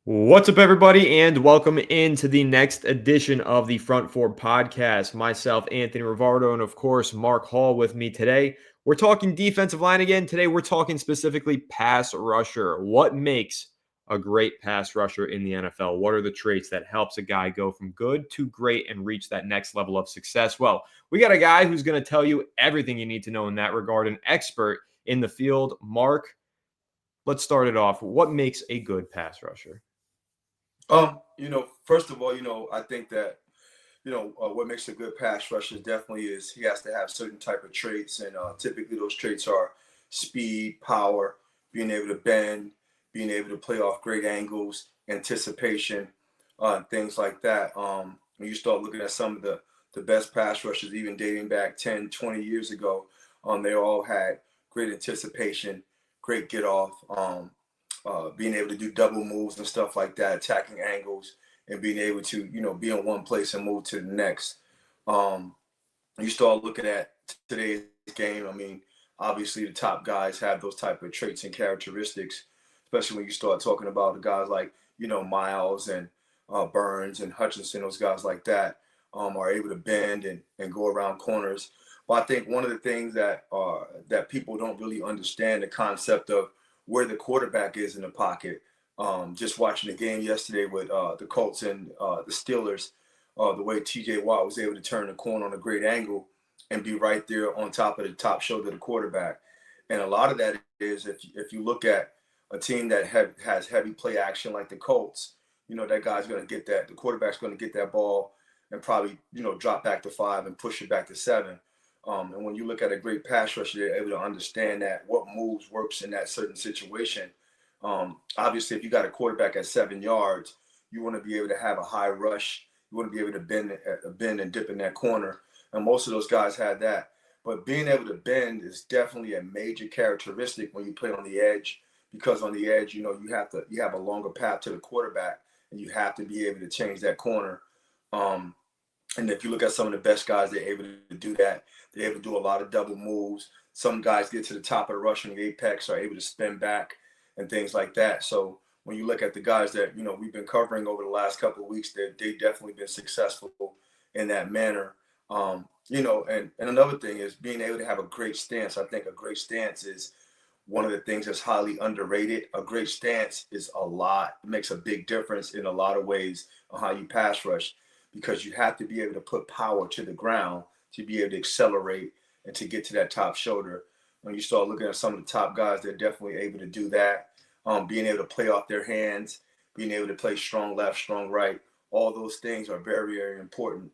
What's up, everybody, and welcome into the next edition of the Front Four Podcast. Myself, Anthony Rivardo, and of course, Mark Hall with me today. We're talking defensive line again. Today, we're talking specifically pass rusher. What makes a great pass rusher in the NFL? What are the traits that helps a guy go from good to great and reach that next level of success? Well, we got a guy who's going to tell you everything you need to know in that regard, an expert in the field. Mark, let's start it off. What makes a good pass rusher? First of all, I think that, what makes a good pass rusher definitely is he has to have certain type of traits, and typically those traits are speed, power, being able to bend, being able to play off great angles, anticipation, things like that. When you start looking at some of the best pass rushers, even dating back 10, 20 years ago, they all had great anticipation, great get off. Being able to do double moves and stuff like that, attacking angles, and being able to, be in one place and move to the next. Um, you start looking at today's game. I mean, obviously the top guys have those type of traits and characteristics, especially when you start talking about the guys like, Miles and Burns and Hutchinson, those guys like that are able to bend and go around corners. But I think one of the things that people don't really understand the concept of where the quarterback is in the pocket. Just watching the game yesterday with the Colts and the Steelers, the way T.J. Watt was able to turn the corner on a great angle and be right there on top of the top shoulder of the quarterback. And a lot of that is if you look at a team that has heavy play action like the Colts, that guy's going to get that. The quarterback's going to get that ball and probably, drop back to 5 and push it back to 7. And when you look at a great pass rusher, they're able to understand that what moves works in that certain situation. Obviously, if you got a quarterback at 7 yards, you want to be able to have a high rush. You want to be able to bend and dip in that corner. And most of those guys had that. But being able to bend is definitely a major characteristic when you play on the edge, because on the edge, you have a longer path to the quarterback, and you have to be able to change that corner. Um, and if you look at some of the best guys, they're able to do that. They're able to do a lot of double moves. Some guys get to the top of the rushing apex, are able to spin back and things like that. So when you look at the guys that, we've been covering over the last couple of weeks, they definitely been successful in that manner. And another thing is being able to have a great stance. I think a great stance is one of the things that's highly underrated. A great stance is a lot. It makes a big difference in a lot of ways on how you pass rush, because you have to be able to put power to the ground to be able to accelerate and to get to that top shoulder. When you start looking at some of the top guys, they're definitely able to do that. Being able to play off their hands, being able to play strong left, strong right, all those things are very, very important.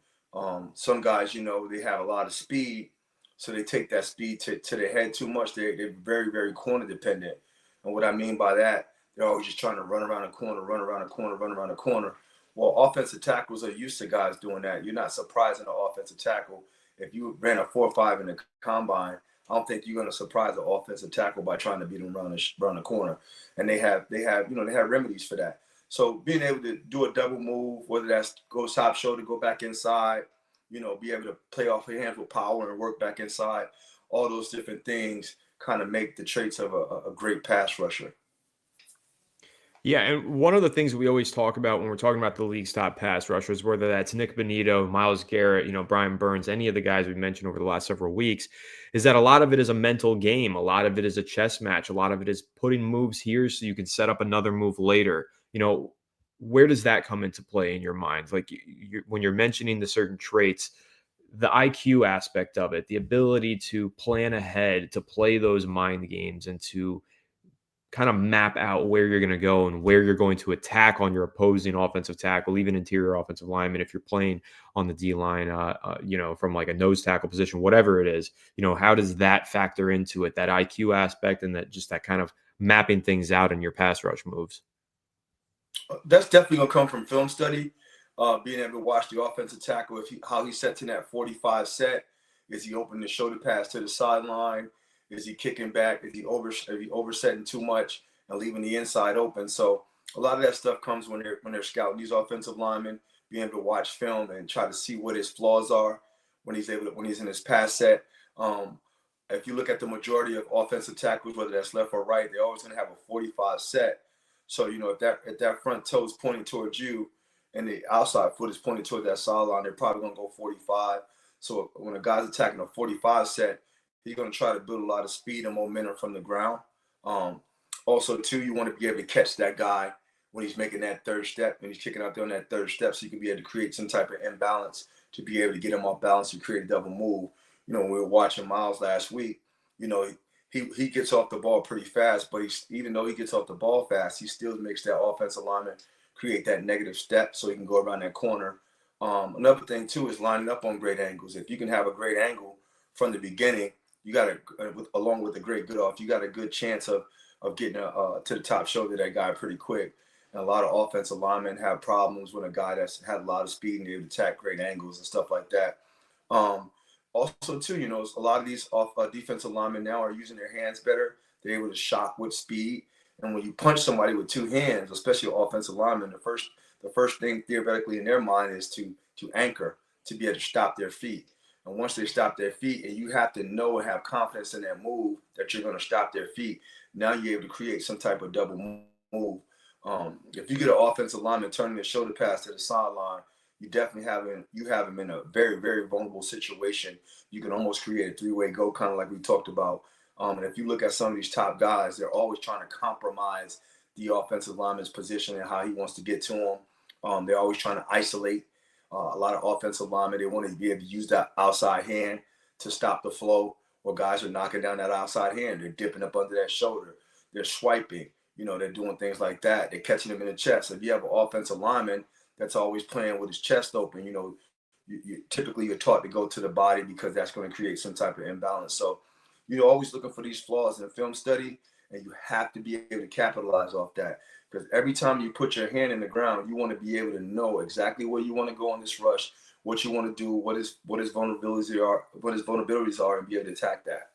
Some guys, they have a lot of speed, so they take that speed to their head too much. They're very, very corner dependent. And what I mean by that, they're always just trying to run around a corner, run around a corner, run around a corner. Well, offensive tackles are used to guys doing that. You're not surprising an offensive tackle. If you ran a 4.5 in the combine, I don't think you're going to surprise an offensive tackle by trying to beat them around the corner. And they have remedies for that. So being able to do a double move, whether that's go top shoulder, go back inside, be able to play off your hands with power and work back inside, all those different things kind of make the traits of a great pass rusher. Yeah, and one of the things we always talk about when we're talking about the league's top pass rushers, whether that's Nick Bonito, Myles Garrett, Brian Burns, any of the guys we've mentioned over the last several weeks, is that a lot of it is a mental game. A lot of it is a chess match. A lot of it is putting moves here so you can set up another move later. Where does that come into play in your mind? Like when you're mentioning the certain traits, the IQ aspect of it, the ability to plan ahead, to play those mind games, and to kind of map out where you're going to go and where you're going to attack on your opposing offensive tackle, even interior offensive lineman. If you're playing on the D line, from like a nose tackle position, whatever it is, how does that factor into it? That IQ aspect and that kind of mapping things out in your pass rush moves. That's definitely gonna come from film study. Being able to watch the offensive tackle, how he sets in that 45 set. Is he opening the shoulder pass to the sideline? Is he kicking back? Is he oversetting too much and leaving the inside open? So a lot of that stuff comes when they're scouting these offensive linemen, being able to watch film and try to see what his flaws are when he's in his pass set. If you look at the majority of offensive tackles, whether that's left or right, they're always going to have a 45 set. So if that front toe is pointing towards you, and the outside foot is pointing toward that sideline, they're probably going to go 45. So when a guy's attacking a 45 set, he's going to try to build a lot of speed and momentum from the ground. Um, Also, too, you want to be able to catch that guy when he's making that third step, when he's kicking out there on that third step, so you can be able to create some type of imbalance to be able to get him off balance and create a double move. When we were watching Miles last week, you know, he gets off the ball pretty fast, but even though he gets off the ball fast, he still makes that offensive lineman create that negative step so he can go around that corner. Another thing too is lining up on great angles. If you can have a great angle from the beginning, you got along with a great good off, you got a good chance of getting to the top shoulder of that guy pretty quick. And a lot of offensive linemen have problems when a guy that's had a lot of speed and able to attack great angles and stuff like that. Um, Also, too, a lot of these defensive linemen now are using their hands better. They're able to shock with speed. And when you punch somebody with two hands, especially offensive linemen, the first thing theoretically in their mind is to anchor, to be able to stop their feet. And once they stop their feet, and you have to know and have confidence in that move that you're going to stop their feet, now you're able to create some type of double move. If you get an offensive lineman turning a shoulder pass to the sideline, you have him in a very, very vulnerable situation. You can almost create a three-way go, kind of like we talked about. And if you look at some of these top guys, they're always trying to compromise the offensive lineman's position and how he wants to get to him. They're always trying to isolate a lot of offensive linemen. They want to be able to use that outside hand to stop the flow, or guys are knocking down that outside hand. They're dipping up under that shoulder. They're swiping. They're doing things like that. They're catching them in the chest. If you have an offensive lineman that's always playing with his chest open, typically you're taught to go to the body because that's going to create some type of imbalance. So you're always looking for these flaws in film study, and you have to be able to capitalize off that. Because every time you put your hand in the ground, you want to be able to know exactly where you want to go on this rush, what you want to do, what his vulnerabilities are, and be able to attack that.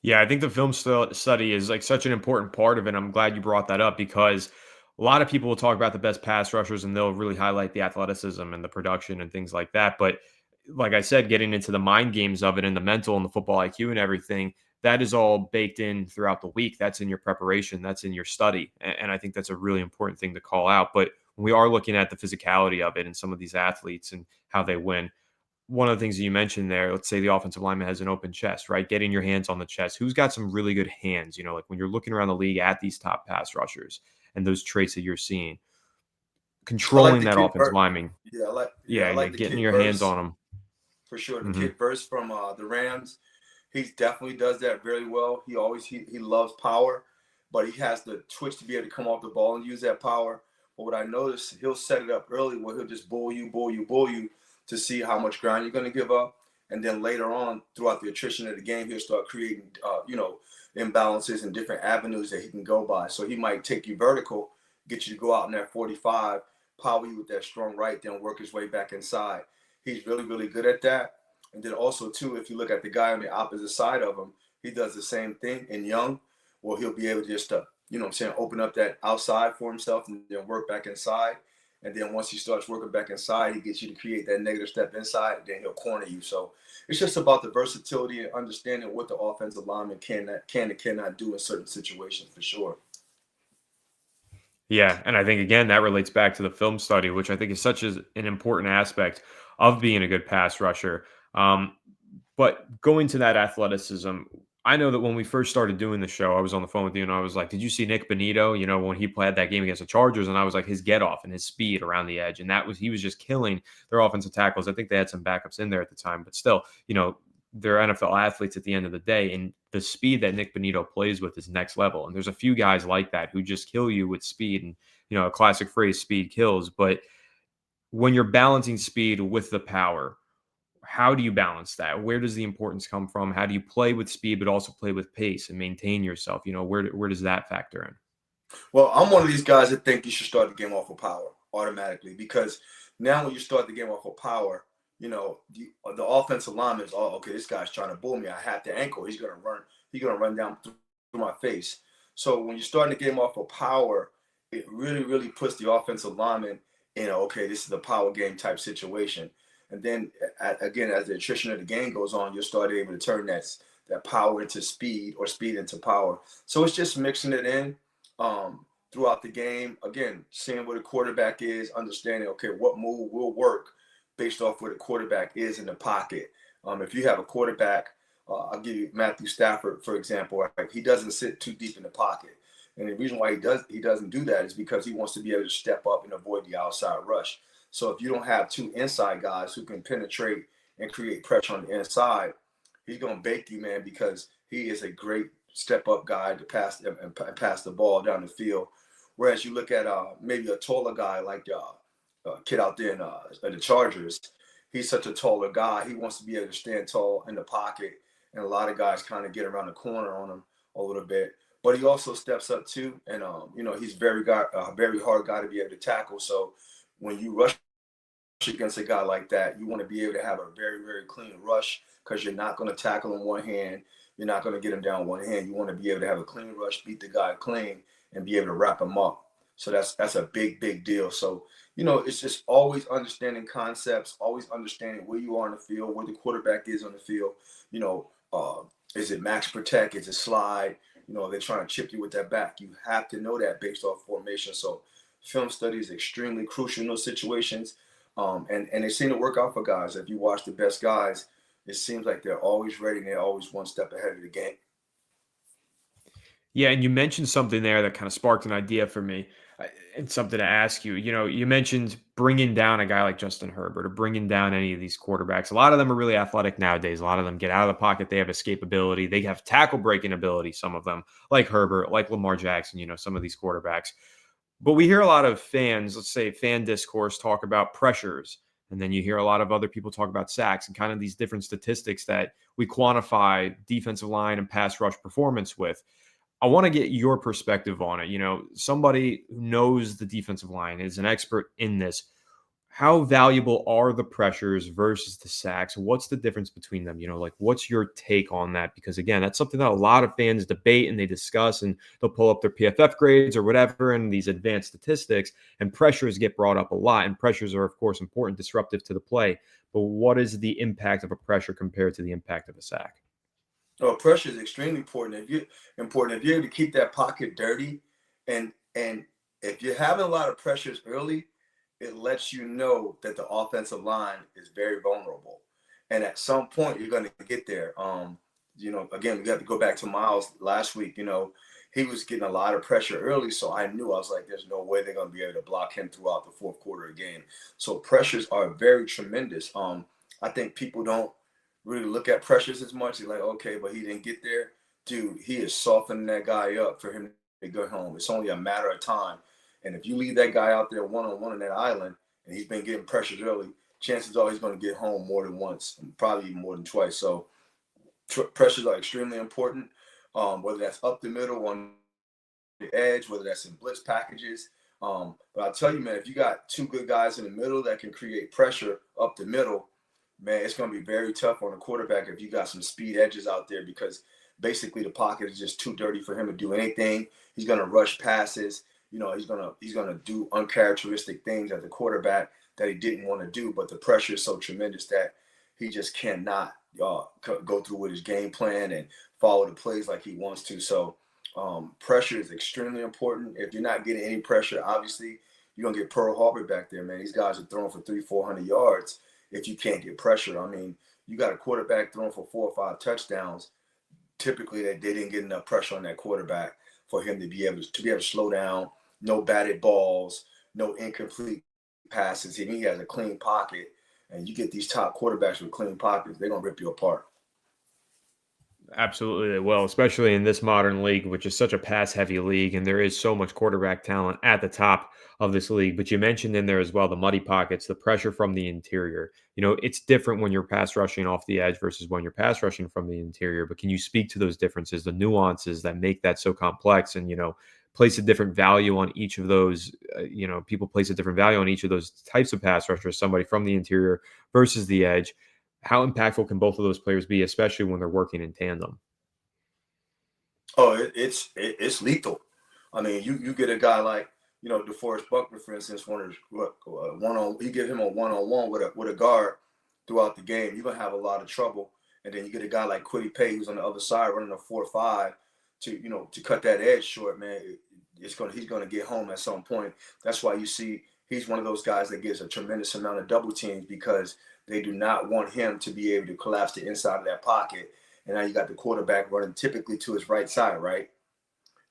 Yeah, I think the film study is like such an important part of it. I'm glad you brought that up because a lot of people will talk about the best pass rushers and they'll really highlight the athleticism and the production and things like that. But like I said, getting into the mind games of it and the mental and the football IQ and everything, that is all baked in throughout the week. That's in your preparation, that's in your study. And I think that's a really important thing to call out. But when we are looking at the physicality of it and some of these athletes and how they win, one of the things that you mentioned there, let's say the offensive lineman has an open chest, right? Getting your hands on the chest. Who's got some really good hands? Like when you're looking around the league at these top pass rushers and those traits that you're seeing, I like controlling the that kid offensive Burt. lineman. I Yeah, like the getting kid your hands Verse on them. for sure. The Hmm. kid Verse from the Rams, he definitely does that very well. He loves power, but he has the twitch to be able to come off the ball and use that power. But what I noticed, he'll set it up early where he'll just bull you to see how much ground you're going to give up, and then later on throughout the attrition of the game, he'll start creating imbalances and different avenues that he can go by. So he might take you vertical, get you to go out in that 45, power you with that strong right, then work his way back inside. He's really, really good at that. And then also, too, if you look at the guy on the opposite side of him, he does the same thing in Young, where he'll be able to just, open up that outside for himself and then work back inside. And then once he starts working back inside, he gets you to create that negative step inside, then he'll corner you. So it's just about the versatility and understanding what the offensive lineman can and cannot do in certain situations for sure. Yeah, and I think again that relates back to the film study, which I think is such as an important aspect of being a good pass rusher. Um, but going to that athleticism, I know that when we first started doing the show, I was on the phone with you and I was like, "Did you see Nick Benito? When he played that game against the Chargers?" And I was like, his get off and his speed around the edge, and he was just killing their offensive tackles. I think they had some backups in there at the time, but still, they're NFL athletes at the end of the day, and the speed that Nick Benito plays with is next level. And there's a few guys like that who just kill you with speed, and a classic phrase, "Speed kills." But when you're balancing speed with the power, how do you balance that? Where does the importance come from? How do you play with speed but also play with pace and maintain yourself? Where does that factor in? Well, I'm one of these guys that think you should start the game off with power automatically, because now when you start the game off with power, the offensive lineman is, oh, okay, this guy's trying to bull me. I have the ankle. He's gonna run. He's gonna run down through my face. So when you're starting the game off with power, it really, really puts the offensive lineman in okay, this is a power game type situation. And then again, as the attrition of the game goes on, you'll start able to turn that power into speed or speed into power. So it's just mixing it in. throughout the game. Again, seeing where the quarterback is, understanding, okay, what move will work based off where the quarterback is in the pocket. If you have a quarterback, I'll give you Matthew Stafford, for example, right? He doesn't sit too deep in the pocket. And the reason why he doesn't do that is because he wants to be able to step up and avoid the outside rush. So if you don't have two inside guys who can penetrate and create pressure on the inside, he's gonna bake you, man, because he is a great step up guy to pass the ball down the field. Whereas you look at maybe a taller guy like kid out there in the Chargers, he's such a taller guy. He wants to be able to stand tall in the pocket, and a lot of guys kind of get around the corner on him a little bit. But he also steps up too, and he's very hard guy to be able to tackle. So when you rush against a guy like that, you want to be able to have a very, very clean rush because you're not going to tackle in one hand. You're not going to get him down one hand. You want to be able to have a clean rush, beat the guy clean, and be able to wrap him up. So that's a big, big deal. So, it's just always understanding concepts, always understanding where you are on the field, where the quarterback is on the field. You know, is it max protect? Is it slide? They're trying to chip you with that back. You have to know that based off formation. So film study is extremely crucial in those situations. And they seem to work out for guys. If you watch the best guys, it seems like they're always ready and they're always one step ahead of the game. Yeah, and you mentioned something there that kind of sparked an idea for me, and something to ask you. You mentioned bringing down a guy like Justin Herbert or bringing down any of these quarterbacks. A lot of them are really athletic nowadays. A lot of them get out of the pocket. They have escapability. They have tackle breaking ability. Some of them, like Herbert, like Lamar Jackson. Some of these quarterbacks. But we hear a lot of fans, let's say fan discourse, talk about pressures. And then you hear a lot of other people talk about sacks and kind of these different statistics that we quantify defensive line and pass rush performance with. I want to get your perspective on it. Somebody who knows the defensive line, is an expert in this. How valuable are the pressures versus the sacks? What's the difference between them? Like what's your take on that? Because again, that's something that a lot of fans debate and they discuss, and they'll pull up their PFF grades or whatever and these advanced statistics, and pressures get brought up a lot. And pressures are, of course, important, disruptive to the play. But what is the impact of a pressure compared to the impact of a sack? Oh, pressure is extremely important. If you're able to keep that pocket dirty, and if you're having a lot of pressures early, it lets you know that the offensive line is very vulnerable. And at some point you're gonna get there. Again, we got to go back to Miles last week. He was getting a lot of pressure early, so I was like, there's no way they're gonna be able to block him throughout the fourth quarter of the game. So pressures are very tremendous. I think people don't really look at pressures as much. You're like, okay, but he didn't get there. Dude, he is softening that guy up for him to go home. It's only a matter of time. And if you leave that guy out there one-on-one on that island and he's been getting pressures early, chances are he's going to get home more than once, and probably even more than twice. So pressures are extremely important, whether that's up the middle, on the edge, whether that's in blitz packages. But I'll tell you, man, if you got two good guys in the middle that can create pressure up the middle, man, it's going to be very tough on the quarterback if you got some speed edges out there, because basically the pocket is just too dirty for him to do anything. He's going to rush passes. He's gonna do uncharacteristic things as a quarterback that he didn't want to do. But the pressure is so tremendous that he just cannot go through with his game plan and follow the plays like he wants to. So pressure is extremely important. If you're not getting any pressure, obviously you're gonna get Pearl Harbor back there, man. These guys are throwing for 300-400 yards if you can't get pressure. I mean, you got a quarterback throwing for 4 or 5 touchdowns. Typically, they didn't get enough pressure on that quarterback for him to be able to slow down. No batted balls, no incomplete passes. And he has a clean pocket. And you get these top quarterbacks with clean pockets, they're gonna rip you apart. Absolutely, they will, especially in this modern league, which is such a pass heavy league. And there is so much quarterback talent at the top of this league. But you mentioned in there as well the muddy pockets, the pressure from the interior. It's different when you're pass rushing off the edge versus when you're pass rushing from the interior. But can you speak to those differences, the nuances that make that so complex, and, place a different value on each of those? People place a different value on each of those types of pass rushers, somebody from the interior versus the edge. How impactful can both of those players be, especially when they're working in tandem? Oh, it's lethal. I mean, you get a guy like DeForest Buckner, for instance, one on you give him a one-on-one with a guard throughout the game, you're gonna have a lot of trouble. And then you get a guy like Quiddy Pay who's on the other side running a 4-5 to cut that edge short, man. he's gonna get home at some point. That's why you see he's one of those guys that gets a tremendous amount of double teams because they do not want him to be able to collapse the inside of that pocket. And now you got the quarterback running typically to his right side, right?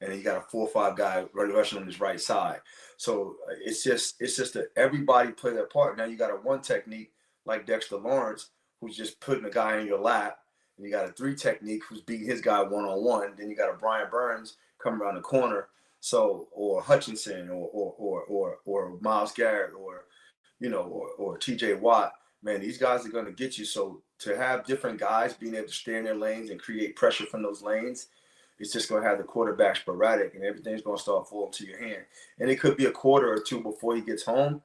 And then you got a 4 or 5 guy rushing on his right side. So it's just that everybody play their part. Now you got a one technique like Dexter Lawrence who's just putting a guy in your lap, and you got a 3 technique who's beating his guy 1-on-1. Then you got a Brian Burns coming around the corner, so or Hutchinson or Miles Garrett or T.J. Watt. Man, these guys are going to get you. So to have different guys being able to stay in their lanes and create pressure from those lanes, it's just going to have the quarterback sporadic, and everything's going to start falling to your hand. And it could be a quarter or two before he gets home,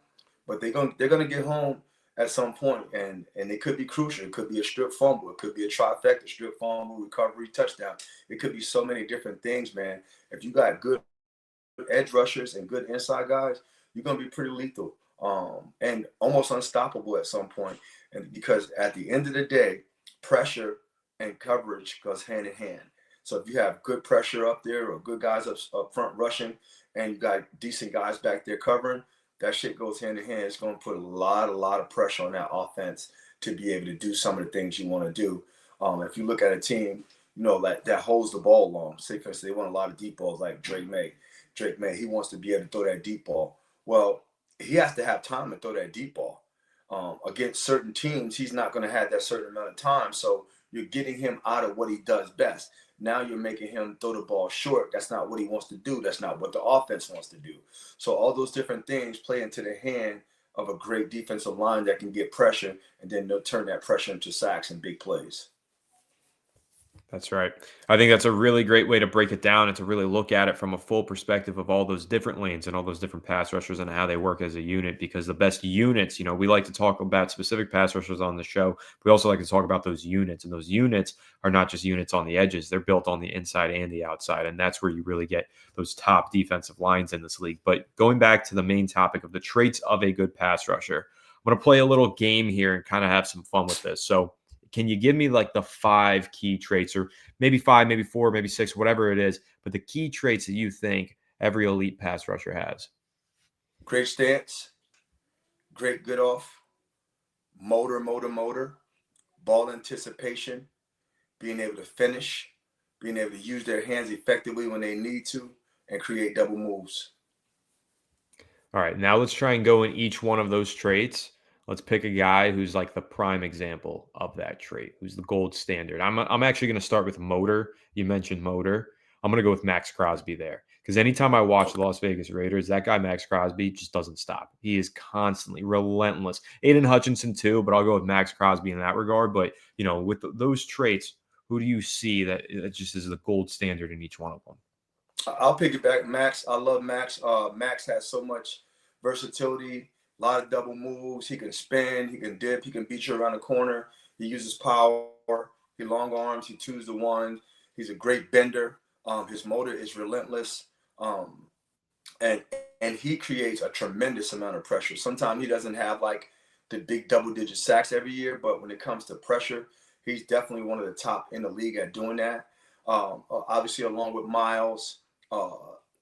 but they're going to get home at some point, and it could be crucial. It could be a strip fumble. It could be a trifecta: strip fumble, recovery, touchdown. It could be so many different things, man. If you got good edge rushers and good inside guys, you're going to be pretty lethal, and almost unstoppable at some point. And because at the end of the day, pressure and coverage goes hand in hand. So if you have good pressure up there or good guys up front rushing, and you got decent guys back there covering, that shit goes hand in hand. It's going to put a lot of pressure on that offense to be able to do some of the things you want to do. If you look at a team, that holds the ball long. Say for instance, they want a lot of deep balls like Drake May. He wants to be able to throw that deep ball. Well, he has to have time to throw that deep ball. Against certain teams, he's not going to have that certain amount of time. So you're getting him out of what he does best. Now you're making him throw the ball short. That's not what he wants to do. That's not what the offense wants to do. So all those different things play into the hand of a great defensive line that can get pressure, and then they'll turn that pressure into sacks and big plays. That's right. I think that's a really great way to break it down and to really look at it from a full perspective of all those different lanes and all those different pass rushers and how they work as a unit. Because the best units, we like to talk about specific pass rushers on the show. We also like to talk about those units, and those units are not just units on the edges. They're built on the inside and the outside. And that's where you really get those top defensive lines in this league. But going back to the main topic of the traits of a good pass rusher, I'm going to play a little game here and kind of have some fun with this. So, can you give me like the 5 key traits, or maybe 5, maybe 4, maybe 6, whatever it is, but the key traits that you think every elite pass rusher has? Great stance, great good off, motor, ball anticipation, being able to finish, being able to use their hands effectively when they need to, and create double moves. All right, now let's try and go in each one of those traits. Let's pick a guy who's like the prime example of that trait, who's the gold standard. I'm actually going to start with motor. You mentioned motor. I'm going to go with Max Crosby there, because anytime I watch the Okay. Las Vegas Raiders, that guy Max Crosby just doesn't stop. He is constantly relentless. Aiden Hutchinson too, but I'll go with Max Crosby in that regard. But with those traits, who do you see that just is the gold standard in each one of them? I'll piggyback Max. I love Max. Max has so much versatility, a lot of double moves. He can spin, he can dip, he can beat you around the corner. He uses power. He long arms. He 2's to 1. He's a great bender. His motor is relentless, and and he creates a tremendous amount of pressure. Sometimes he doesn't have like the big double-digit sacks every year, but when it comes to pressure, he's definitely one of the top in the league at doing that. Obviously, along with Miles. Uh,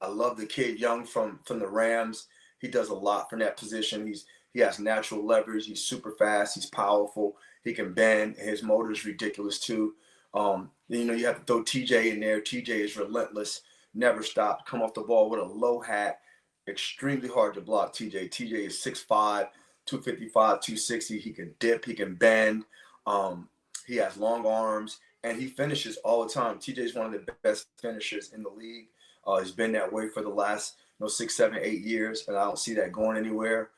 I love the kid Young from the Rams. He does a lot from that position. He has natural leverage. He's super fast. He's powerful. He can bend. And his motor is ridiculous too. You have to throw TJ in there. TJ is relentless. Never stopped. Come off the ball with a low hat. Extremely hard to block. TJ is 6'5", 255, 260. He can dip. He can bend. He has long arms, and he finishes all the time. TJ is one of the best finishers in the league. He's been that way for the last 6, 7, 8 years, and I don't see that going anywhere.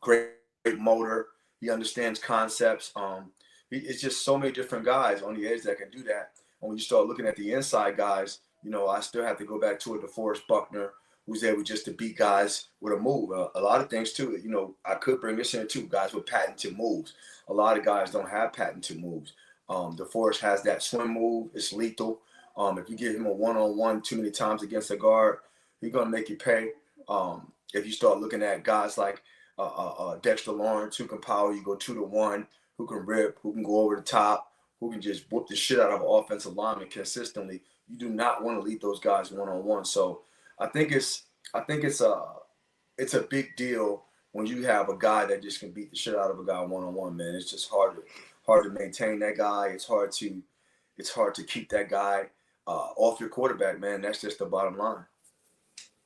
Great motor. He understands concepts. It's just so many different guys on the edge that can do that. And when you start looking at the inside guys, I still have to go back to a DeForest Buckner, who's able just to beat guys with a move. A lot of things too. I could bring this in too. Guys with patented moves. A lot of guys don't have patented moves. DeForest has that swim move. It's lethal. If you give him a one-on-one too many times against a guard, he's gonna make you pay. If you start looking at guys like Dexter Lawrence, who can power you, go 2-to-1, who can rip, who can go over the top, who can just whoop the shit out of an offensive lineman consistently, you do not want to lead those guys one-on-one. So I think it's I think it's a big deal when you have a guy that just can beat the shit out of a guy one on one, man. It's just hard to maintain that guy. It's hard to keep that guy off your quarterback, man. That's just the bottom line.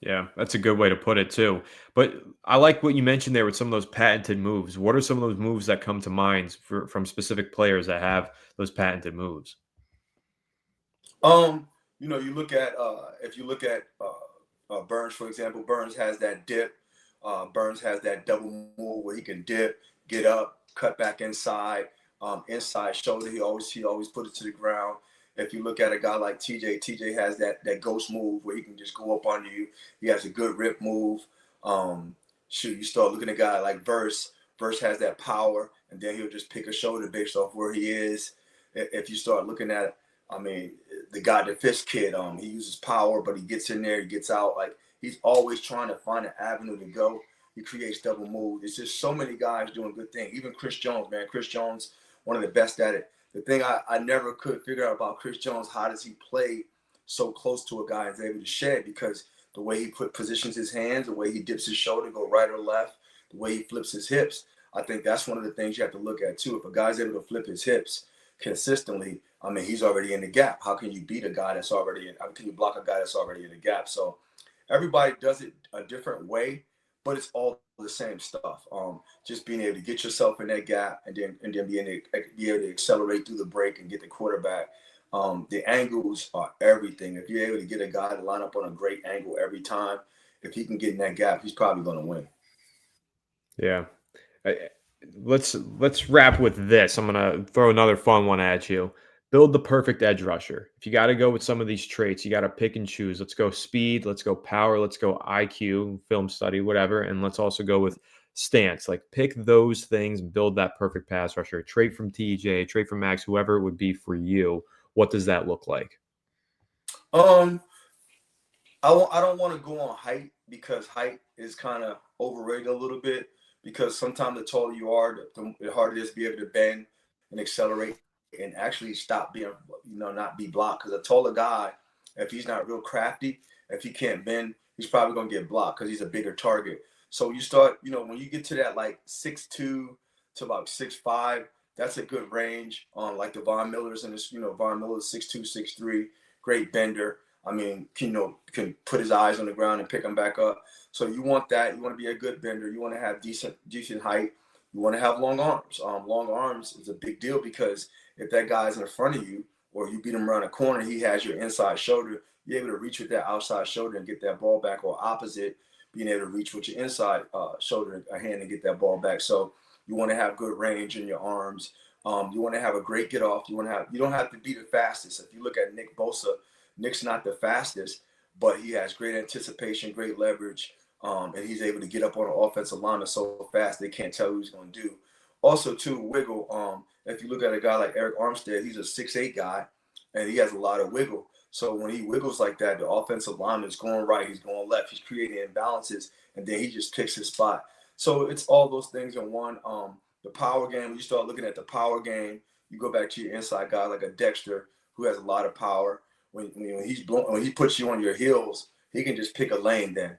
Yeah, that's a good way to put it too. But I like what you mentioned there with some of those patented moves. What are some of those moves that come to mind from specific players that have those patented moves? Um, you look at if you look at Burns, for example. Burns has that dip. Burns has that double move where he can dip, get up, cut back inside, inside shoulder. He always put it to the ground. If you look at a guy like TJ, TJ has that ghost move where he can just go up on you. He has a good rip move. Shoot, you start looking at a guy like Verse. Verse has that power, and then he'll just pick a shoulder based off where he is. If you start looking at, I mean, the guy, the Fish kid, he uses power, but he gets in there, he gets out. Like he's always trying to find an avenue to go. He creates double moves. It's just so many guys doing good things. Even Chris Jones, man. Chris Jones, one of the best at it. The thing I never could figure out about Chris Jones, how does he play so close to a guy and is able to shed? Because the way he positions his hands, the way he dips his shoulder, go right or left, the way he flips his hips, I think that's one of the things you have to look at too. If a guy's able to flip his hips consistently, I mean, he's already in the gap. How can you beat a guy that's already in? How can you block a guy that's already in the gap? So everybody does it a different way, but it's all the same stuff. Just being able to get yourself in that gap and then be able to accelerate through the break and get the quarterback. The angles are everything. If you're able to get a guy to line up on a great angle every time, if he can get in that gap, he's probably going to win. Yeah. I- let's wrap with this. I'm gonna throw another fun one at you. Build the perfect edge rusher. If you got to go with some of these traits, you got to pick and choose. Let's go speed. Let's go power. Let's go IQ, film study, whatever, and let's also go with stance. Like pick those things and build that perfect pass rusher. A trait from TJ, a trait from Max, whoever it would be for you. What does that look like? Um, I don't want to go on height because height is kind of overrated a little bit because sometimes the taller you are, the harder it is to be able to bend and accelerate and actually stop being, not be blocked. Because a taller guy, if he's not real crafty, if he can't bend, he's probably going to get blocked because he's a bigger target. So you start, when you get to that like 6'2" to about 6'5", that's a good range. Like the Von Millers and this, Von Miller's 6'2", 6'3", great bender. I mean, can put his eyes on the ground and pick them back up. So you want that. You want to be a good bender. You want to have decent height. You want to have long arms. Long arms is a big deal because if that guy's in front of you or you beat him around a corner, he has your inside shoulder. You're able to reach with that outside shoulder and get that ball back, or opposite, being able to reach with your inside shoulder, a hand, and get that ball back. So you want to have good range in your arms. You want to have a great get off. You don't have to be the fastest. If you look at Nick Bosa, Nick's not the fastest, but he has great anticipation, great leverage, and he's able to get up on an offensive line so fast they can't tell who he's going to do. Also, too, wiggle. If you look at a guy like Eric Armstead, he's a 6'8" guy, and he has a lot of wiggle. So when he wiggles like that, the offensive lineman is going right, he's going left, he's creating imbalances, and then he just picks his spot. So it's all those things in one. The power game, when you start looking at the power game, you go back to your inside guy like a Dexter who has a lot of power. When he puts you on your heels, he can just pick a lane then,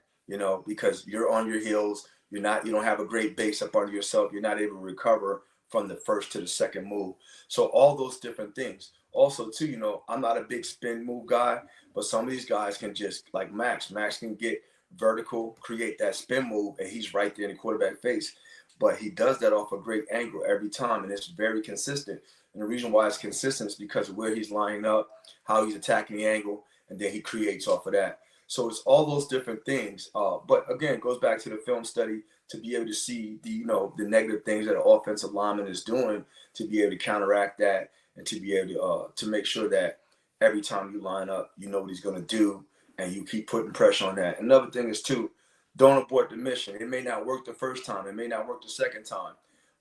because you're on your heels. You don't have a great base up under yourself. You're not able to recover from the first to the second move. So all those different things. Also, too, I'm not a big spin move guy, but some of these guys can just like Max. Max can get vertical, create that spin move, and he's right there in the quarterback face. But he does that off a great angle every time, and it's very consistent. And the reason why it's consistent is because of where he's lining up, how he's attacking the angle, and then he creates off of that. So it's all those different things. But again, it goes back to the film study to be able to see the negative things that an offensive lineman is doing, to be able to counteract that and to be able to make sure that every time you line up, you know what he's going to do, and you keep putting pressure on that. Another thing is too, don't abort the mission. It may not work the first time, it may not work the second time,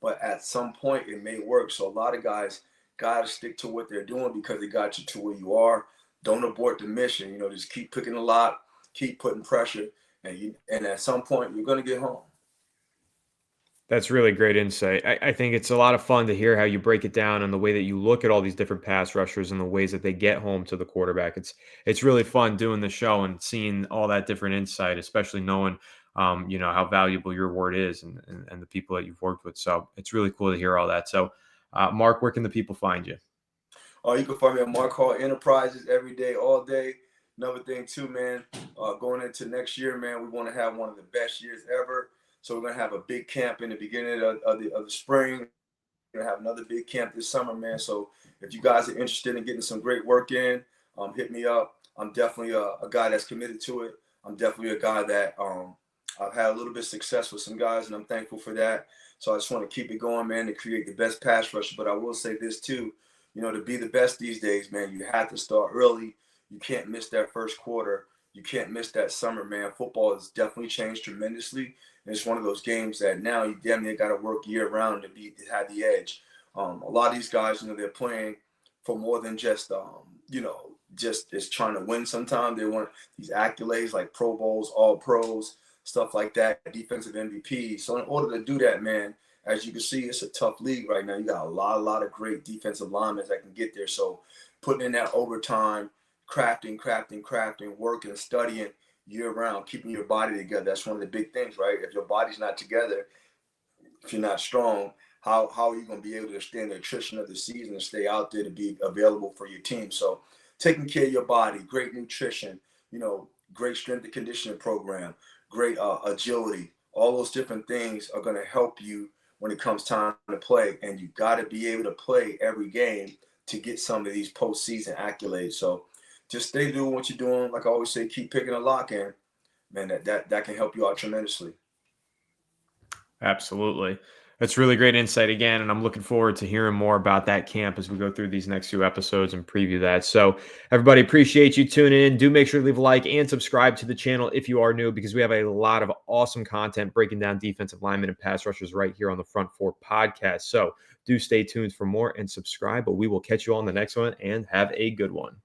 but at some point it may work. So a lot of guys got to stick to what they're doing because it got you to where you are. Don't abort the mission. Just keep picking the lock, keep putting pressure, and at some point you're going to get home. That's really great insight. I think it's a lot of fun to hear how you break it down and the way that you look at all these different pass rushers and the ways that they get home to the quarterback. It's really fun doing the show and seeing all that different insight, especially knowing how valuable your word is and the people that you've worked with. So it's really cool to hear all that. So Mark, where can the people find you? You can find me at Mark Hall Enterprises every day, all day. Another thing too, man. Going into next year, man, we want to have one of the best years ever. So we're gonna have a big camp in the beginning of the spring. We're gonna have another big camp this summer, man. So if you guys are interested in getting some great work in, hit me up. I'm definitely a guy that's committed to it. I'm definitely a guy that I've had a little bit of success with some guys, and I'm thankful for that. So I just want to keep it going, man, to create the best pass rusher. But I will say this too, to be the best these days, man, you have to start early. You can't miss that first quarter. You can't miss that summer, man. Football has definitely changed tremendously. And it's one of those games that now you damn near got to work year round to have the edge. A lot of these guys, they're playing for more than just trying to win. Sometimes they want these accolades like Pro Bowls, All Pros, stuff like that, defensive MVP. So in order to do that, man, as you can see, it's a tough league right now. You got a lot of great defensive linemen that can get there. So putting in that overtime, crafting, working, studying year round, keeping your body together. That's one of the big things, right? If your body's not together, if you're not strong, how are you going to be able to stand the attrition of the season and stay out there to be available for your team? So taking care of your body, great nutrition, great strength and conditioning program, great agility, all those different things are going to help you when it comes time to play. And you got to be able to play every game to get some of these postseason accolades. So just stay doing what you're doing. Like I always say, keep picking a lock in. Man, that can help you out tremendously. Absolutely. That's really great insight again. And I'm looking forward to hearing more about that camp as we go through these next few episodes and preview that. So, everybody, appreciate you tuning in. Do make sure to leave a like and subscribe to the channel if you are new, because we have a lot of awesome content breaking down defensive linemen and pass rushers right here on the Front Four podcast. So, do stay tuned for more and subscribe, but we will catch you on the next one and have a good one.